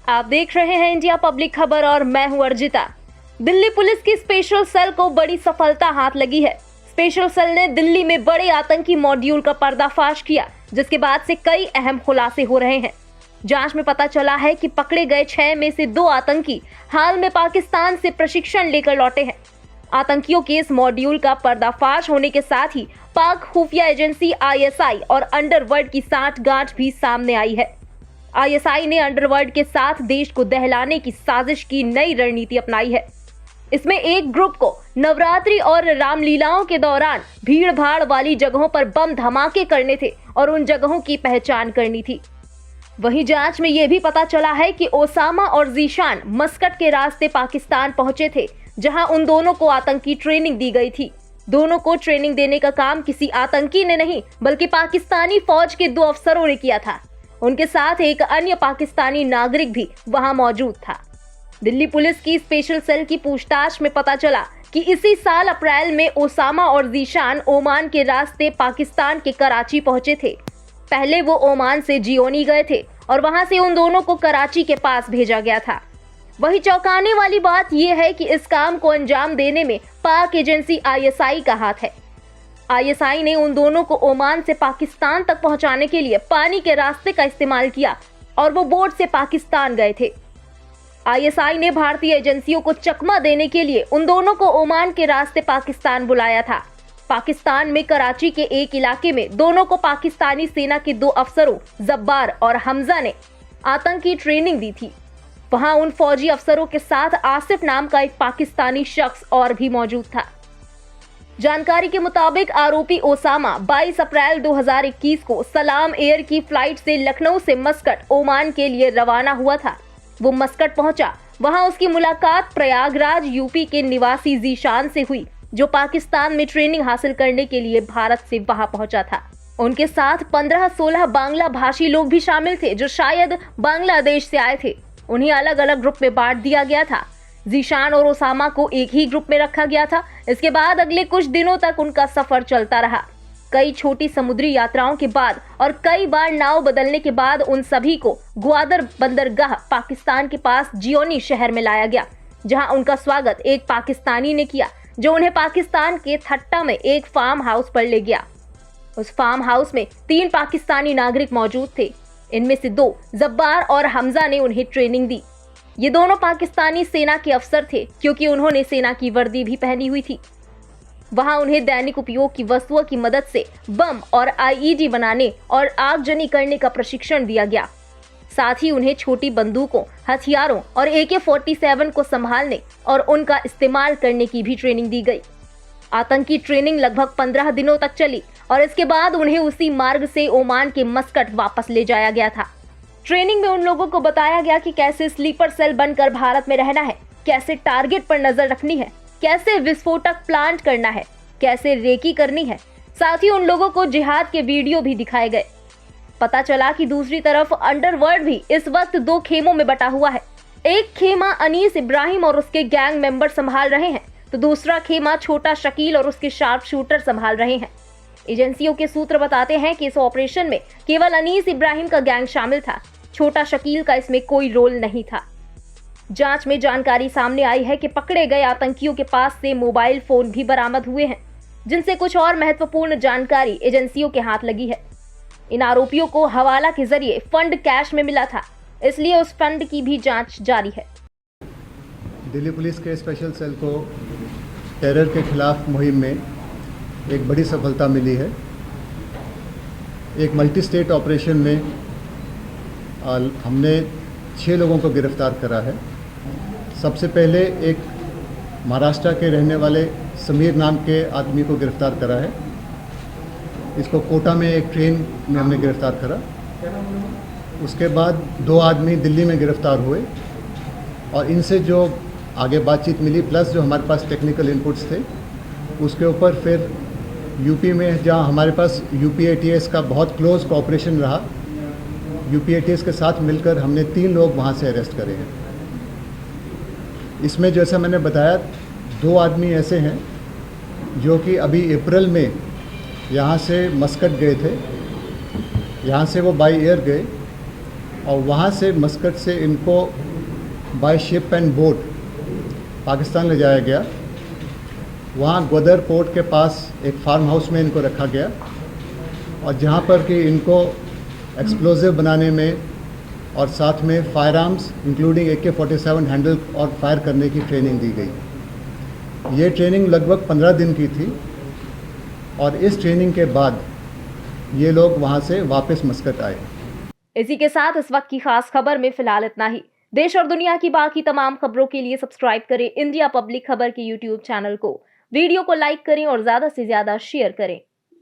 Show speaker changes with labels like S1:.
S1: आप देख रहे हैं इंडिया पब्लिक खबर और मैं हूं अर्जिता। दिल्ली पुलिस की स्पेशल सेल को बड़ी सफलता हाथ लगी है। स्पेशल सेल ने दिल्ली में बड़े आतंकी मॉड्यूल का पर्दाफाश किया, जिसके बाद से कई अहम खुलासे हो रहे हैं। जांच में पता चला है कि पकड़े गए 6 में से 2 आतंकी हाल में पाकिस्तान से प्रशिक्षण लेकर लौटे हैं। आतंकियों के इस मॉड्यूल का पर्दाफाश होने के साथ ही पाक खुफिया एजेंसी ISI और अंडरवर्ल्ड की सांठगांठ भी सामने आई है। ISI ने अंडरवर्ल्ड के साथ देश को दहलाने की साजिश की नई रणनीति अपनाई है। इसमें एक ग्रुप को नवरात्रि और रामलीलाओं के दौरान भीड़ भाड़ वाली जगहों पर बम धमाके करने थे और उन जगहों की पहचान करनी थी। वहीं जांच में यह भी पता चला है कि ओसामा और जीशान मस्कट के रास्ते पाकिस्तान पहुंचे थे, जहां उन दोनों को आतंकी ट्रेनिंग दी गई थी। दोनों को ट्रेनिंग देने का काम किसी आतंकी ने नहीं, बल्कि पाकिस्तानी फौज के 2 अफसरों ने किया था। उनके साथ एक अन्य पाकिस्तानी नागरिक भी वहां मौजूद था। दिल्ली पुलिस की स्पेशल सेल की पूछताछ में पता चला कि इसी साल अप्रैल में ओसामा और जीशान ओमान के रास्ते पाकिस्तान के कराची पहुंचे थे। पहले वो ओमान से जियोनी गए थे और वहां से उन दोनों को कराची के पास भेजा गया था। वही चौंकाने वाली बात यह है कि इस काम को अंजाम देने में पाक एजेंसी ISI का हाथ है। ISI ने उन दोनों को ओमान से पाकिस्तान तक पहुंचाने के लिए पानी के रास्ते का इस्तेमाल किया और वो बोट से पाकिस्तान गए थे। ISI ने भारतीय एजेंसियों को चकमा देने के लिए उन दोनों को ओमान के रास्ते पाकिस्तान बुलाया था। पाकिस्तान में कराची के एक इलाके में दोनों को पाकिस्तानी सेना के 2 अफसरों जब्बार और हमजा ने आतंकी ट्रेनिंग दी थी। वहां उन फौजी अफसरों के साथ आसिफ नाम का एक पाकिस्तानी शख्स और भी मौजूद था। जानकारी के मुताबिक आरोपी ओसामा 22 अप्रैल 2021 को सलाम एयर की फ्लाइट से लखनऊ से मस्कट ओमान के लिए रवाना हुआ था। वो मस्कट पहुंचा, वहां उसकी मुलाकात प्रयागराज यूपी के निवासी जीशान से हुई, जो पाकिस्तान में ट्रेनिंग हासिल करने के लिए भारत से वहां पहुंचा था। उनके साथ 15-16 बांग्ला भाषी लोग भी शामिल थे, जो शायद बांग्लादेश से आए थे। उन्हें अलग अलग ग्रुप में बांट दिया गया था। जीशान और ओसामा को एक ही ग्रुप में रखा गया था। इसके बाद अगले कुछ दिनों तक उनका सफर चलता रहा। कई छोटी समुद्री यात्राओं के बाद और कई बार नाव बदलने के बाद उन सभी को ग्वादर बंदरगाह पाकिस्तान के पास जियोनी शहर में लाया गया, जहां उनका स्वागत एक पाकिस्तानी ने किया, जो उन्हें पाकिस्तान के थट्टा में एक फार्म हाउस पर ले गया। उस फार्म हाउस में 3 पाकिस्तानी नागरिक मौजूद थे। इनमें से 2 जब्बार और हमजा ने उन्हें ट्रेनिंग दी। ये दोनों पाकिस्तानी सेना के अफसर थे, क्योंकि उन्होंने सेना की वर्दी भी पहनी हुई थी। वहां उन्हें दैनिक उपयोग की वस्तुओं की मदद से बम और IED बनाने और आगजनी करने का प्रशिक्षण दिया गया। साथ ही उन्हें छोटी बंदूकों, हथियारों और AK-47 को संभालने और उनका इस्तेमाल करने की भी ट्रेनिंग दी गई। आतंकी ट्रेनिंग लगभग 15 दिनों तक चली और इसके बाद उन्हें उसी मार्ग से ओमान के मस्कट वापस ले जाया गया था। ट्रेनिंग में उन लोगों को बताया गया कि कैसे स्लीपर सेल बनकर भारत में रहना है, कैसे टारगेट पर नजर रखनी है, कैसे विस्फोटक प्लांट करना है, कैसे रेकी करनी है। साथ ही उन लोगों को जिहाद के वीडियो भी दिखाए गए। पता चला कि दूसरी तरफ अंडरवर्ल्ड भी इस वक्त 2 खेमों में बटा हुआ है। एक खेमा अनीस इब्राहिम और उसके गैंग मेंबर संभाल रहे हैं, तो दूसरा खेमा छोटा शकील और उसके शार्प शूटर संभाल रहे हैं। एजेंसियों के सूत्र बताते हैं कि इस ऑपरेशन में केवल अनीस इब्राहिम का गैंग शामिल था। छोटा शकील का इसमें कोई रोल नहीं था। जांच में जानकारी सामने आई है कि पकड़े गए आतंकियों के पास से मोबाइल फोन भी बरामद हुए हैं, जिनसे कुछ और महत्वपूर्ण जानकारी एजेंसियों के हाथ लगी है। इन आरोपियों को हवाला के जरिए फंड कैश में मिला था, इसलिए उस फंड की भी जांच जारी है।
S2: दिल्ली पुलिस के स्पेशल सेल को टेरर के खिलाफ मुहिम में एक बड़ी सफलता मिली है। एक मल्टी स्टेट ऑपरेशन में हमने 6 लोगों को गिरफ्तार करा है। सबसे पहले एक महाराष्ट्र के रहने वाले समीर नाम के आदमी को गिरफ्तार करा है। इसको कोटा में एक ट्रेन में हमने गिरफ्तार करा। उसके बाद 2 आदमी दिल्ली में गिरफ्तार हुए और इनसे जो आगे बातचीत मिली, प्लस जो हमारे पास टेक्निकल इनपुट्स थे, उसके ऊपर फिर यूपी में, जहाँ हमारे पास UP-ATS का बहुत क्लोज कोऑपरेशन रहा, UP-ATS के साथ मिलकर हमने 3 लोग वहाँ से अरेस्ट करे हैं। इसमें जैसा मैंने बताया, 2 आदमी ऐसे हैं जो कि अभी अप्रैल में यहाँ से मस्कट गए थे। यहाँ से वो बाई एयर गए और वहाँ से मस्कट से इनको by ship and boat Pakistan ले जाया गया। वहाँ ग्वादर पोर्ट के पास एक फार्म हाउस में इनको रखा गया और जहाँ पर कि इनको एक्सप्लोजिव बनाने में और साथ में fire arms including AK-47 handle और फायर करने की ट्रेनिंग दी गई। ये ट्रेनिंग लगभग 15 दिन की थी और इस ट्रेनिंग के बाद ये लोग वहाँ से वापस मस्कट आए।
S1: इसी के साथ इस वक्त की खास खबर में फिलहाल इतना ही। देश और दुनिया की बाकी तमाम खबरों के लिए सब्सक्राइब करें इंडिया पब्लिक खबर के YouTube चैनल को। वीडियो को लाइक करें और ज्यादा से ज्यादा शेयर करें।